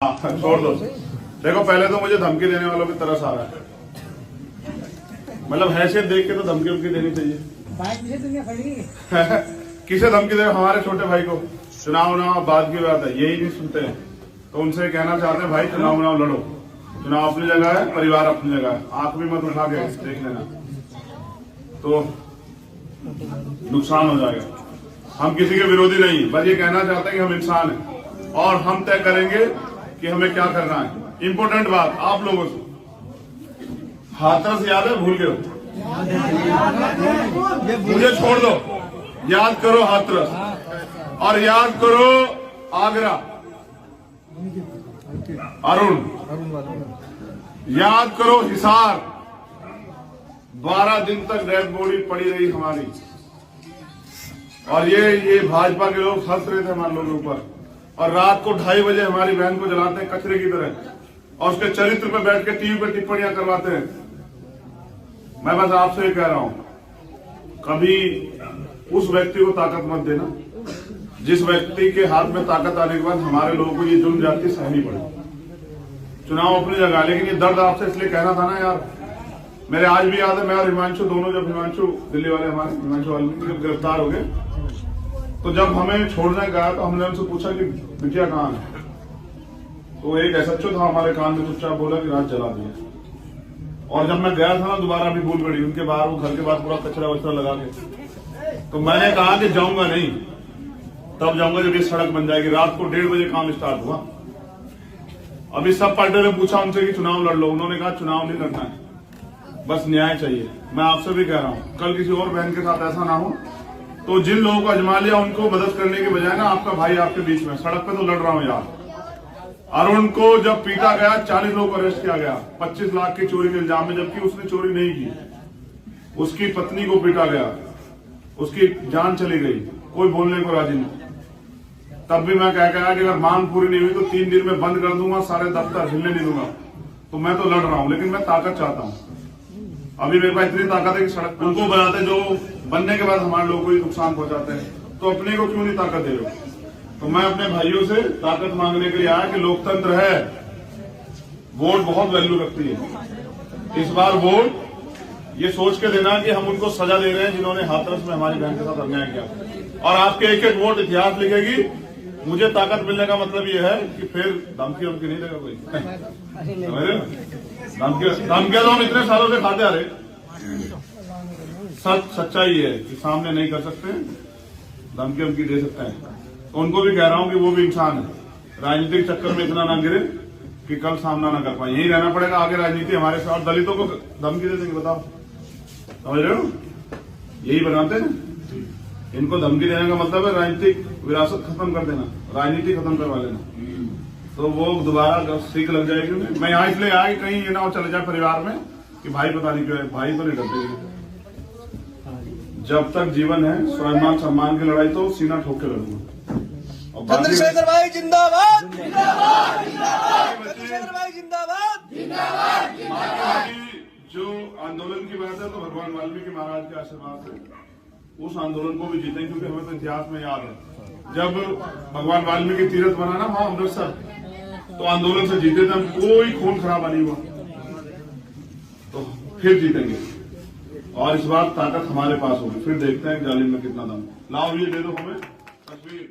छोड़ दो। देखो पहले तो मुझे धमकी देने वालों की तरस आ रहा है, मतलब हैसियत देख के तो धमकी उमकी देनी चाहिए। किसे धमकी दे? हमारे छोटे भाई को। चुनाव उनाव बाद की बात है, यही नहीं सुनते हैं। तो उनसे कहना चाहते हैं भाई चुनाव उनाव लड़ो, चुनाव अपनी जगह है, परिवार अपनी जगह है, आंख भी मत उठा के देख लेना तो नुकसान हो जाएगा। हम किसी के विरोधी नहीं, बस ये कहना चाहते हैं कि हम इंसान हैं और हम तय करेंगे कि हमें क्या करना है। इंपॉर्टेंट बात आप लोगों से, हाथरस याद है? भूल गए? मुझे छोड़ दो, याद करो हाथरस और याद करो आगरा, अरुण, याद करो हिसार। 12 दिन तक डेड बॉडी पड़ी रही हमारी, और ये भाजपा के लोग हंस रहे थे हमारे लोगों के ऊपर, और रात को 2:30 बजे हमारी बहन को जलाते हैं कचरे की तरह, और उसके चरित्र पे बैठ के टीवी पे टिप्पणियां करवाते हैं। मैं बस आपसे ये कह रहा हूं, कभी उस व्यक्ति को ताकत मत देना जिस व्यक्ति के हाथ में ताकत आने के बाद हमारे लोगों को ये जुल्म जाती सहनी पड़े। चुनाव अपनी जगह, लेकिन ये दर्द आपसे इसलिए कहना था ना यार। मेरे आज भी याद है, मैं और हिमांशु दोनों, जब हिमांशु दिल्ली वाले हमारे हिमांशु वाले जब गिरफ्तार हो गए, तो जब हमें छोड़ने गया तो हमने उनसे पूछा कि बिटिया कहाँ है, तो एक एसएचओ था हमारे कान में चुपचाप बोला कि रात जला दिया। और जब मैं गया था ना दोबारा भी भूल गई, उनके बाहर वो घर के बाहर पूरा कचरा वचरा लगा के, तो मैंने कहा कि जाऊंगा नहीं, तब जाऊंगा जब ये सड़क बन जाएगी। रात को 1:30 बजे काम स्टार्ट हुआ। अभी सब पार्टियों ने पूछा उनसे कि चुनाव लड़ लो, उन्होंने कहा चुनाव नहीं लड़ना है, बस न्याय चाहिए। मैं आपसे भी कह रहा हूं, कल किसी और बहन के साथ ऐसा ना हो, तो जिन लोगों को अजमा लिया उनको मदद करने के बजाय ना, आपका भाई आपके बीच में सड़क पे तो लड़ रहा हूं यार। अरुण को जब पीटा गया, 40 लोगों को अरेस्ट किया गया 25 लाख की चोरी के इल्जाम में, जबकि उसने चोरी नहीं की। उसकी पत्नी को पीटा गया, उसकी जान चली गई, कोई बोलने को राजी नहीं। तब भी मैं कह गया कि अगर मांग पूरी नहीं हुई तो 3 दिन में बंद कर दूंगा, सारे दफ्तर हिलने नहीं दूंगा। तो मैं तो लड़ रहा हूं, लेकिन मैं ताकत चाहता हूं। अभी मेरे पास इतनी ताकत है कि सड़क उनको बनाते जो बनने के बाद हमारे लोगों को ही नुकसान पहुंचाते हैं, तो अपने को क्यों नहीं ताकत दे रहे? तो मैं अपने भाइयों से ताकत मांगने के लिए आया कि लोकतंत्र है, वोट बहुत वैल्यू रखती है। इस बार वोट ये सोच के देना कि हम उनको सजा दे रहे हैं जिन्होंने हाथरस में हमारी बहन के साथ अन्याय किया, और आपके एक एक वोट इतिहास लिखेगी। मुझे ताकत मिलने का मतलब ये है कि फिर धमकी वमकी नहीं देगा कोई। धमकियां तो हम इतने सालों से खाते आ रहे। सच्चाई है कि सामने नहीं कर सकते, धमकी वमकी दे सकते हैं। तो उनको भी कह रहा हूं कि वो भी इंसान है, राजनीतिक चक्कर में इतना ना गिरे कि कल सामना ना कर पाए। यही रहना पड़ेगा आगे राजनीति हमारे साथ। दलितों को धमकी दे देंगे, बताओ, समझ रहे हो? यही बनाते हैं। इनको धमकी देने का मतलब है राजनीतिक विरासत खत्म कर देना, राजनीति खत्म करवा लेना। तो वो दोबारा सीख लग जाएगी उन्हें। मैं यहाँ इसलिए आया कि कहीं ये ना हो चले जाए परिवार में कि भाई पता नहीं क्यों है। भाई तो नहीं डरते, जब तक जीवन है स्वाभिमान सम्मान की लड़ाई तो सीना ठोक के लड़ूंगा। चंद्रशेखर भाई जिंदाबाद, चंद्रशेखर भाई जिंदाबाद, जिंदाबाद। जो आंदोलन की बात है तो भगवान वाल्मीकि महाराज के आशीर्वाद से उस आंदोलन को भी जीतेंगे, क्योंकि हमें तो इतिहास में याद है जब भगवान वाल्मीकि तीर्थ बना ना वहां अमृतसर, तो आंदोलन से जीते थे हम, कोई खून खराबा नहीं हुआ। तो फिर जीतेंगे, और इस बार ताकत हमारे पास होगी। फिर देखते हैं जालिम में कितना दम। लाओ ये दे दो हमें तस्वीर।